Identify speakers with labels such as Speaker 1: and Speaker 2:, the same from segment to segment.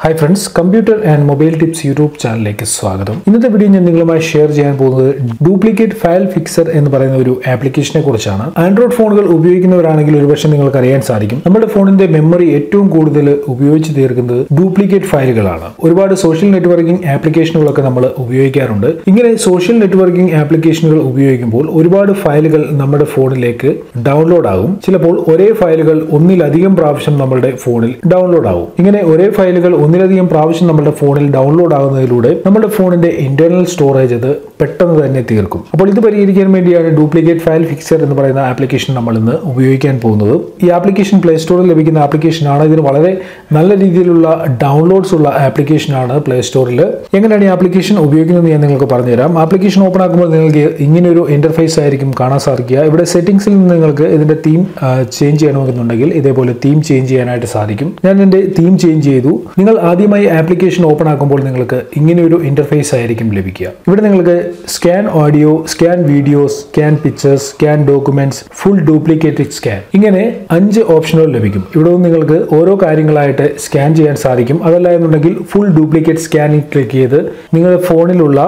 Speaker 1: Hi friends, Computer and Mobile Tips YouTube channel സ്വാഗതം. ഇന്നത്തെ video ഞാൻ നിങ്ങളുമായി ഷെയർ ചെയ്യാൻ പോകുന്നത് ഡ്യൂപ്ലിക്കേറ്റ് ഫയൽ ഫിക്സർ എന്ന് പറയുന്ന ഒരു ആപ്ലിക്കേഷനെ കുറിച്ചാണ്. ആൻഡ്രോയിഡ് ഫോണുകൾ ഉപയോഗിക്കുന്നവരാണെങ്കിൽ ഒരുപക്ഷെ നിങ്ങൾക്ക് അറിയാൻ സാധിക്കും. നമ്മുടെ ഫോണിന്റെ മെമ്മറി ഏറ്റവും കൂടുതൽ ഉപയോഗിച്ച് തീർക്കുന്നത് ഡ്യൂപ്ലിക്കേറ്റ് ഫയലുകളാണ്. ഒരുപാട് സോഷ്യൽ നെറ്റ്വർക്കിംഗ് ആപ്ലിക്കേഷനുകളൊക്കെ നമ്മൾ ഉപയോഗിക്കാറുണ്ട്. ഇങ്ങനെ സോഷ്യൽ നെറ്റ്വർക്കിംഗ് ആപ്ലിക്കേഷനുകൾ ഉപയോഗിക്കുമ്പോൾ ഒരുപാട് ഫയലുകൾ നമ്മുടെ ഫോണിലേക്ക് ഡൗൺലോഡ് ആകും. ചിലപ്പോൾ ഒരേ ഫയലുകൾ ഒന്നിലധികം പ്രാവശ്യം നമ്മുടെ ഫോണിൽ ഡൗൺലോഡ് ആകും. ഇങ്ങനെ ഒരേ ഫയലുകൾ ഒന്നിലധികം പ്രാവശ്യം നമ്മുടെ ഫോണിൽ ഡൗൺലോഡ് ആകുന്നതിലൂടെ നമ്മുടെ ഫോണിന്റെ ഇന്റർണൽ സ്റ്റോറേജ് അത് പെട്ടെന്ന് തന്നെ തീർക്കും. അപ്പോൾ ഇത് പരിഹരിക്കാൻ വേണ്ടിയാണ് ഡ്യൂപ്ലിക്കേറ്റ് ഫയൽ ഫിക്സർ എന്ന് പറയുന്ന ആപ്ലിക്കേഷൻ നമ്മൾ ഇന്ന് ഉപയോഗിക്കാൻ പോകുന്നത്. ഈ ആപ്ലിക്കേഷൻ പ്ലേ സ്റ്റോറിൽ ലഭിക്കുന്ന ആപ്ലിക്കേഷനാണ്. ഇതിന് വളരെ നല്ല രീതിയിലുള്ള ഡൗൺലോഡ്സ് ഉള്ള ആപ്ലിക്കേഷനാണ് പ്ലേ സ്റ്റോറിൽ. എങ്ങനെയാണ് ഈ ആപ്ലിക്കേഷൻ ഉപയോഗിക്കുന്നത് ഞാൻ നിങ്ങൾക്ക് പറഞ്ഞുതരാം. ആപ്ലിക്കേഷൻ ഓപ്പൺ ആക്കുമ്പോൾ നിങ്ങൾക്ക് ഇങ്ങനൊരു ഇന്റർഫേസ് ആയിരിക്കും കാണാൻ സാധിക്കുക. ഇവിടെ സെറ്റിംഗ്സിൽ നിന്ന് നിങ്ങൾക്ക് ഇതിന്റെ തീം ചേഞ്ച് ചെയ്യണമെന്നുണ്ടെങ്കിൽ ഇതേപോലെ തീം ചേഞ്ച് ചെയ്യാനായിട്ട് സാധിക്കും. ഞാൻ എന്റെ തീം ചേഞ്ച് ചെയ്തു. നിങ്ങൾ ആദ്യമായി ആപ്ലിക്കേഷൻ ഓപ്പൺ ആക്കുമ്പോൾ നിങ്ങൾക്ക് ഇങ്ങനെ ഒരു ഇന്റർഫേസ് ആയിരിക്കും ലഭിക്കുക. ഇവിടെ നിങ്ങൾക്ക് scan audio, scan videos, scan pictures, scan documents, full duplicate scan, ഇങ്ങനെ 5 ഓപ്ഷനുകൾ ലഭിക്കും. ഇവിടെ നിങ്ങൾക്ക് ഓരോ കാര്യങ്ങളായിട്ട് സ്കാൻ ചെയ്യാൻ സാധിക്കും. അതല്ല എന്നുണ്ടെങ്കിൽ ഫുൾ ഡ്യൂപ്ലിക്കേറ്റ് സ്കാനിൽ ക്ലിക്ക് ചെയ്ത് നിങ്ങളുടെ ഫോണിലുള്ള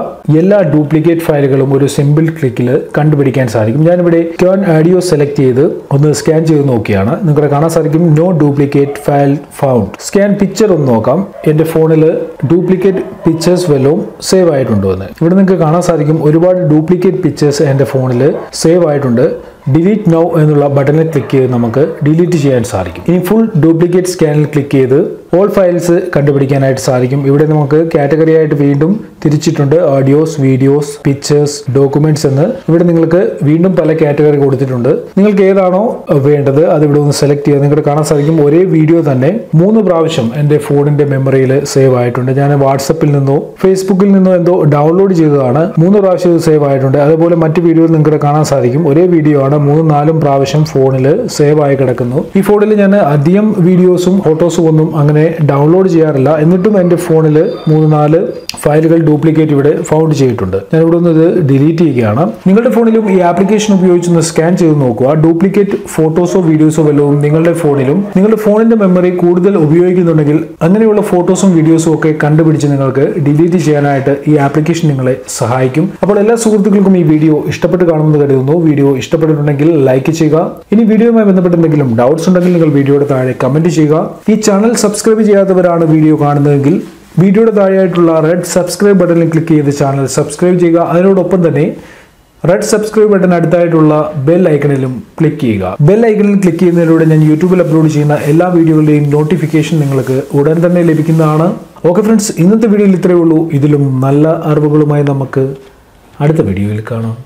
Speaker 1: എല്ലാ ഡ്യൂപ്ലിക്കേറ്റ് ഫയലുകളും ഒരു സിമ്പിൾ ക്ലിക്കിൽ കണ്ടുപിടിക്കാൻ സാധിക്കും. ഞാനിവിടെ സ്കാൻ ഓഡിയോ സെലക്ട് ചെയ്ത് ഒന്ന് സ്കാൻ ചെയ്ത് നോക്കിയാണ്. നിങ്ങൾക്ക് കാണാൻ സാധിക്കും no duplicate file found. Scan picture ഒന്ന് നോക്കാം. എന്റെ ഫോണിൽ ഡ്യൂപ്ലിക്കേറ്റ് പിക്ചേഴ്സ് വല്ലതും സേവ് ആയിട്ടുണ്ടോ എന്ന്. ഇവിടെ നിങ്ങൾക്ക് കാണാൻ സാധിക്കും ഒരുപാട് ഡ്യൂപ്ലിക്കേറ്റ് പിക്ചേഴ്സ് എന്റെ ഫോണിൽ സേവ് ആയിട്ടുണ്ട്. ഡിലീറ്റ് നൗ എന്നുള്ള ബട്ടണിൽ ക്ലിക്ക് ചെയ്ത് നമുക്ക് ഡിലീറ്റ് ചെയ്യാൻ സാധിക്കും. ഇനി ഫുൾ ഡ്യൂപ്ലിക്കേറ്റ് സ്കാനിൽ ക്ലിക്ക് ചെയ്ത് ഓൾ ഫയൽസ് കണ്ടുപിടിക്കാനായിട്ട് സാധിക്കും. ഇവിടെ നമുക്ക് കാറ്റഗറി ആയിട്ട് വീണ്ടും തിരിച്ചിട്ടുണ്ട്. ഓഡിയോസ്, വീഡിയോസ്, പിക്ചേഴ്സ്, ഡോക്യുമെന്റ്സ് എന്ന് ഇവിടെ നിങ്ങൾക്ക് വീണ്ടും പല കാറ്റഗറി കൊടുത്തിട്ടുണ്ട്. നിങ്ങൾക്ക് ഏതാണോ വേണ്ടത് അത് ഇവിടെ ഒന്ന് സെലക്ട് ചെയ്യുക. നിങ്ങൾക്ക് കാണാൻ സാധിക്കും ഒരേ വീഡിയോ തന്നെ 3 പ്രാവശ്യം എൻ്റെ ഫോണിന്റെ മെമ്മറിയിൽ സേവ് ആയിട്ടുണ്ട്. ഞാൻ വാട്സപ്പിൽ നിന്നോ ഫേസ്ബുക്കിൽ നിന്നോ എന്തോ ഡൗൺലോഡ് ചെയ്തതാണ്. 3 പ്രാവശ്യം ഇത് സേവ് ആയിട്ടുണ്ട്. അതുപോലെ മറ്റു വീഡിയോയിൽ നിങ്ങൾക്ക് കാണാൻ സാധിക്കും ഒരേ വീഡിയോ ആണ് 3-4 പ്രാവശ്യം ഫോണിൽ സേവ് ആയി കിടക്കുന്നു. ഈ ഫോണിൽ ഞാൻ അധികം വീഡിയോസും ഫോട്ടോസും ഒന്നും അങ്ങനെ ഡൗൺലോഡ് ചെയ്യാറില്ല. എന്നിട്ടും എൻ്റെ ഫോണിൽ 3-4 ഫയലുകൾ ഡ്യൂപ്ലിക്കേറ്റ് ഇവിടെ ഫൗണ്ട് ചെയ്തിട്ടുണ്ട്. ഞാൻ ഇവിടെ ഒന്ന് ഇത് ഡിലീറ്റ് ചെയ്യുകയാണ്. നിങ്ങളുടെ ഫോണിലും ഈ ആപ്ലിക്കേഷൻ ഉപയോഗിച്ച് സ്കാൻ ചെയ്ത് നോക്കുക. ഡ്യൂപ്ലിക്കേറ്റ് ഫോട്ടോസോ വീഡിയോസോ വല്ലതും നിങ്ങളുടെ ഫോണിലും നിങ്ങളുടെ ഫോണിന്റെ മെമ്മറി കൂടുതൽ ഉപയോഗിക്കുന്നുണ്ടെങ്കിൽ അങ്ങനെയുള്ള ഫോട്ടോസും വീഡിയോസും ഒക്കെ കണ്ടുപിടിച്ച് നിങ്ങൾക്ക് ഡിലീറ്റ് ചെയ്യാനായിട്ട് ഈ ആപ്ലിക്കേഷൻ നിങ്ങളെ സഹായിക്കും. അപ്പോൾ എല്ലാ സുഹൃത്തുക്കൾക്കും ഈ വീഡിയോ ഇഷ്ടപ്പെട്ട് കാണുമെന്ന് കരുതുന്നു. വീഡിയോ ഇഷ്ടപ്പെട്ടിട്ടുണ്ടെങ്കിൽ ലൈക്ക് ചെയ്യുക. ഇനി വീഡിയോയുമായി ബന്ധപ്പെട്ട് എന്തെങ്കിലും ഡൗട്ട്സ് ഉണ്ടെങ്കിൽ നിങ്ങൾ വീഡിയോയുടെ താഴെ കമന്റ് ചെയ്യുക. ഈ ചാനൽ സബ്സ്ക്രൈബ് ചെയ്യാത്തവരാണ് വീഡിയോ കാണുന്നതെങ്കിൽ വീഡിയോയുടെ താഴെയായിട്ടുള്ള റെഡ് സബ്സ്ക്രൈബ് ബട്ടണിൽ ക്ലിക്ക് ചെയ്ത് ചാനൽ സബ്സ്ക്രൈബ് ചെയ്യുക. അതിനോടൊപ്പം തന്നെ റെഡ് സബ്സ്ക്രൈബ് ബട്ടൺ അടുത്തായിട്ടുള്ള ബെൽ ഐക്കണിലും ക്ലിക്ക് ചെയ്യുക. ബെൽ ഐക്കണിൽ ക്ലിക്ക് ചെയ്യുന്നതിലൂടെ ഞാൻ യൂട്യൂബിൽ അപ്ലോഡ് ചെയ്യുന്ന എല്ലാ വീഡിയോകളുടെയും നോട്ടിഫിക്കേഷൻ നിങ്ങൾക്ക് ഉടൻ തന്നെ ലഭിക്കുന്നതാണ്. ഓക്കെ ഫ്രണ്ട്സ്, ഇന്നത്തെ വീഡിയോയിൽ ഇത്രയേ ഉള്ളൂ. ഇതിലും നല്ല അറിവുകളുമായി നമുക്ക് അടുത്ത വീഡിയോയിൽ കാണാം.